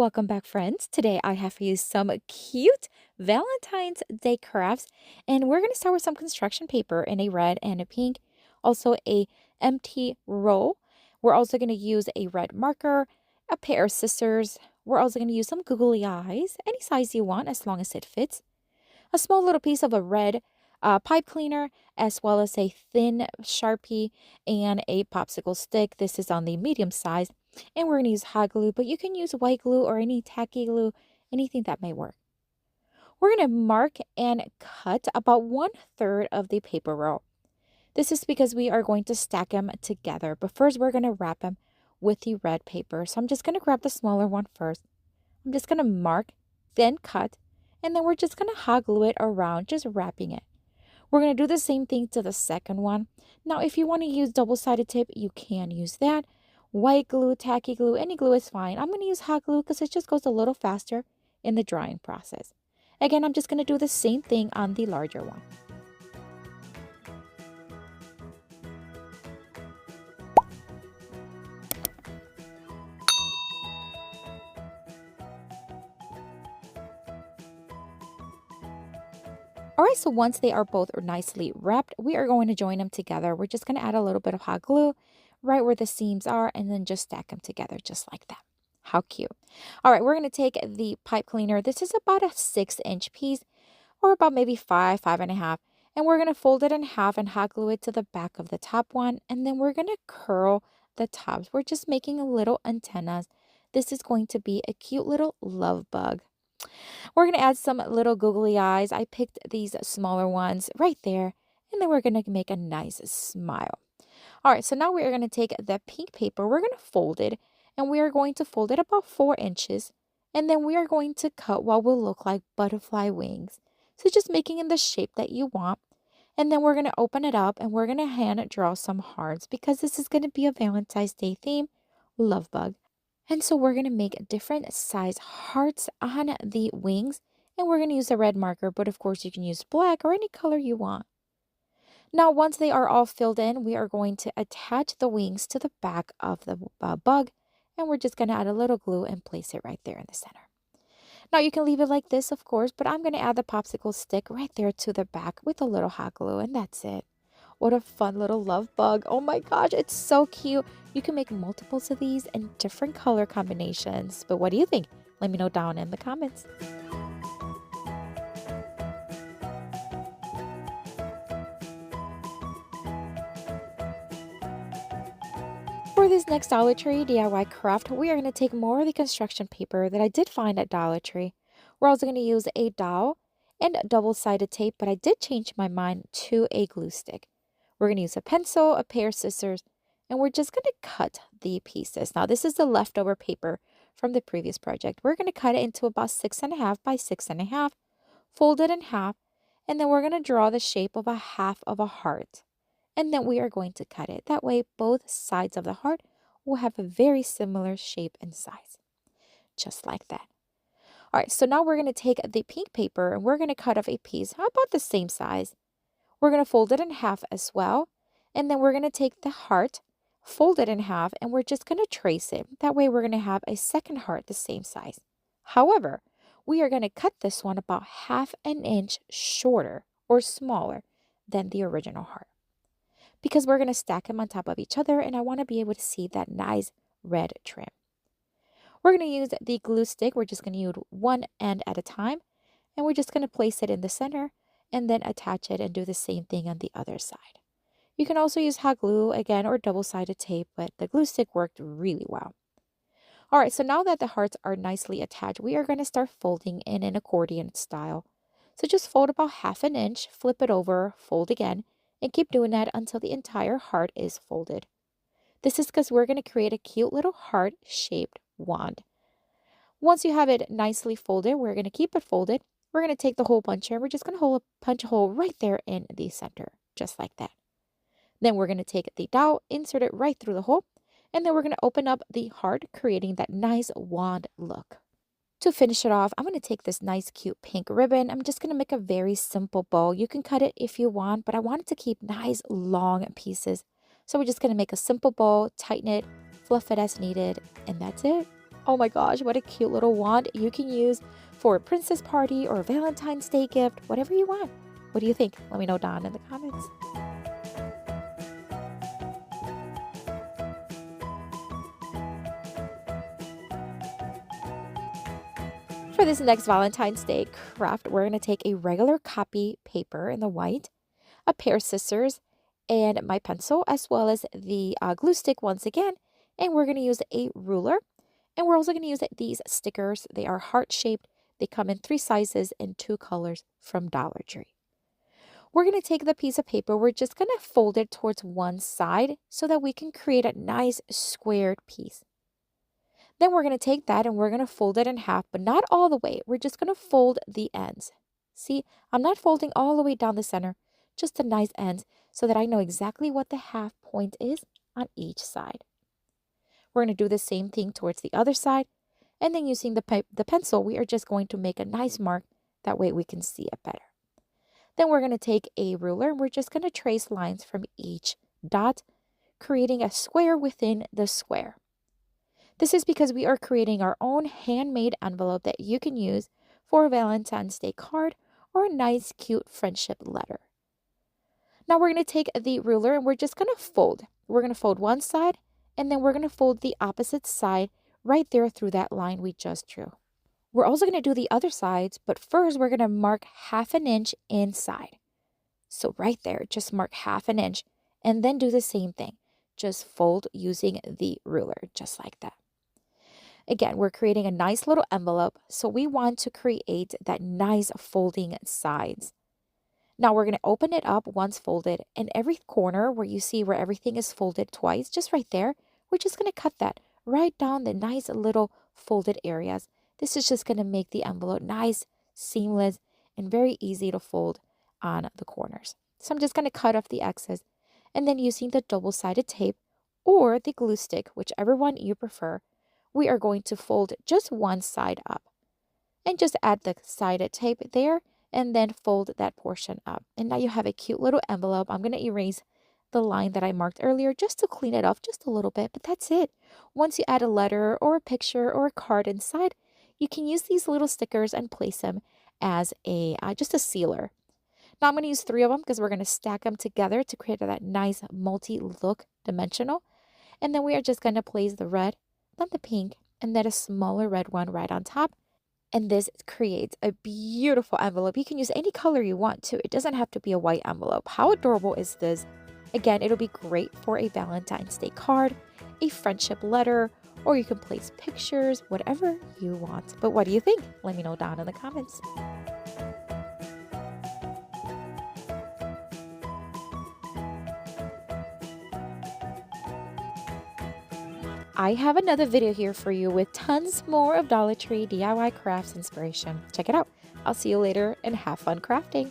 welcome back, friends. Today I have for you some cute Valentine's Day crafts, and we're going to start with some construction paper in a red and a pink, also a empty roll. We're also going to use a red marker, a pair of scissors. We're also going to use some googly eyes, any size you want as long as it fits, a small little piece of a red pipe cleaner, as well as a thin Sharpie and a popsicle stick. This is on the medium size. And we're going to use hot glue, but you can use white glue or any tacky glue, anything that may work. We're going to mark and cut about 1/3 of the paper roll. This is because we are going to stack them together, but first we're going to wrap them with the red paper. So I'm just going to grab the smaller one first. I'm just going to mark, then cut, and then we're just going to hot glue it around, just wrapping it. We're going to do the same thing to the second one. Now, if you want to use double-sided tape, you can use that. White glue, tacky glue, any glue is fine. I'm going to use hot glue because it just goes a little faster in the drying process. Again, I'm just going to do the same thing on the larger one. All right, so once they are both nicely wrapped, we are going to join them together. We're just going to add a little bit of hot glue right where the seams are and then just stack them together just like that. How cute. All right, we're going to take the pipe cleaner. This is about a 6-inch piece or about maybe 5.5. And we're going to fold it in half and hot glue it to the back of the top one. And then we're going to curl the tops. We're just making a little antennas. This is going to be a cute little love bug. We're going to add some little googly eyes. I picked these smaller ones right there. And then we're going to make a nice smile. All right, so now we're going to take the pink paper. We're going to fold it. And we are going to fold it about 4 inches. And then we are going to cut what will look like butterfly wings. So just making in the shape that you want. And then we're going to open it up and we're going to hand draw some hearts because this is going to be a Valentine's Day theme, love bug. And so we're going to make different size hearts on the wings. And we're going to use a red marker, but of course you can use black or any color you want. Now, once they are all filled in, we are going to attach the wings to the back of the bug. And we're just going to add a little glue and place it right there in the center. Now, you can leave it like this, of course, but I'm going to add the popsicle stick right there to the back with a little hot glue, and that's it. What a fun little love bug. Oh my gosh, it's so cute. You can make multiples of these in different color combinations. But what do you think? Let me know down in the comments. For this next Dollar Tree DIY craft, we are going to take more of the construction paper that I did find at Dollar Tree. We're also going to use a dowel and double-sided tape, but I did change my mind to a glue stick. We're going to use a pencil, a pair of scissors, and we're just going to cut the pieces. Now, this is the leftover paper from the previous project. We're going to cut it into about 6.5 by 6.5, fold it in half, and then we're going to draw the shape of a half of a heart. And then we are going to cut it. That way, both sides of the heart will have a very similar shape and size. Just like that. All right, so now we're going to take the pink paper and we're going to cut off a piece about the same size. We're going to fold it in half as well. And then we're going to take the heart, fold it in half, and we're just going to trace it. That way, we're going to have a second heart the same size. However, we are going to cut this one about 1/2 inch shorter or smaller than the original heart, because we're going to stack them on top of each other and I want to be able to see that nice red trim. We're going to use the glue stick. We're just going to use one end at a time and we're just going to place it in the center and then attach it and do the same thing on the other side. You can also use hot glue again or double-sided tape, but the glue stick worked really well. All right, so now that the hearts are nicely attached, we are going to start folding in an accordion style. So just fold about 1/2 inch, flip it over, fold again, and keep doing that until the entire heart is folded. This is because we're going to create a cute little heart-shaped wand. Once you have it nicely folded, we're going to keep it folded. We're going to take the hole puncher and we're just going to punch a hole right there in the center, just like that. Then we're going to take the dowel, insert it right through the hole, and then we're going to open up the heart, creating that nice wand look. To finish it off, I'm going to take this nice cute pink ribbon. I'm just going to make a very simple bow. You can cut it if you want, but I wanted to keep nice long pieces. So we're just going to make a simple bow, tighten it, fluff it as needed, and that's it. Oh my gosh, what a cute little wand you can use for a princess party or a Valentine's Day gift, whatever you want. What do you think? Let me know down in the comments. For this next Valentine's Day craft, we're going to take a regular copy paper in the white, a pair of scissors, and my pencil, as well as the glue stick once again. And we're going to use a ruler. And we're also going to use these stickers. They are heart-shaped. They come in 3 sizes and 2 colors from Dollar Tree. We're going to take the piece of paper. We're just going to fold it towards one side so that we can create a nice squared piece. Then we're going to take that and we're going to fold it in half, but not all the way. We're just going to fold the ends. See, I'm not folding all the way down the center, just the nice ends so that I know exactly what the half point is on each side. We're going to do the same thing towards the other side. And then using the pencil, we are just going to make a nice mark. That way we can see it better. Then we're going to take a ruler and we're just going to trace lines from each dot, creating a square within the square. This is because we are creating our own handmade envelope that you can use for a Valentine's Day card or a nice cute friendship letter. Now we're going to take the ruler and we're just going to fold. We're going to fold one side and then we're going to fold the opposite side right there through that line we just drew. We're also going to do the other sides, but first we're going to mark 1/2 inch inside. So right there, just mark 1/2 inch and then do the same thing. Just fold using the ruler, just like that. Again, we're creating a nice little envelope, so we want to create that nice folding sides. Now we're going to open it up once folded, and every corner where you see where everything is folded twice, just right there, we're just going to cut that right down the nice little folded areas. This is just going to make the envelope nice, seamless, and very easy to fold on the corners. So I'm just going to cut off the excess, and then using the double-sided tape or the glue stick, whichever one you prefer, we are going to fold just one side up. And just add the sided tape there and then fold that portion up. And now you have a cute little envelope. I'm going to erase the line that I marked earlier just to clean it off just a little bit, but that's it. Once you add a letter or a picture or a card inside, you can use these little stickers and place them as a just a sealer. Now I'm going to use 3 of them because we're going to stack them together to create that nice multi-look dimensional. And then we are just going to place the red, then the pink, and then a smaller red one right on top. And this creates a beautiful envelope. You can use any color you want to. It doesn't have to be a white envelope. How adorable is this? Again, it'll be great for a Valentine's Day card, a friendship letter, or you can place pictures, whatever you want. But what do you think? Let me know down in the comments. I have another video here for you with tons more of Dollar Tree DIY crafts inspiration. Check it out. I'll see you later and have fun crafting.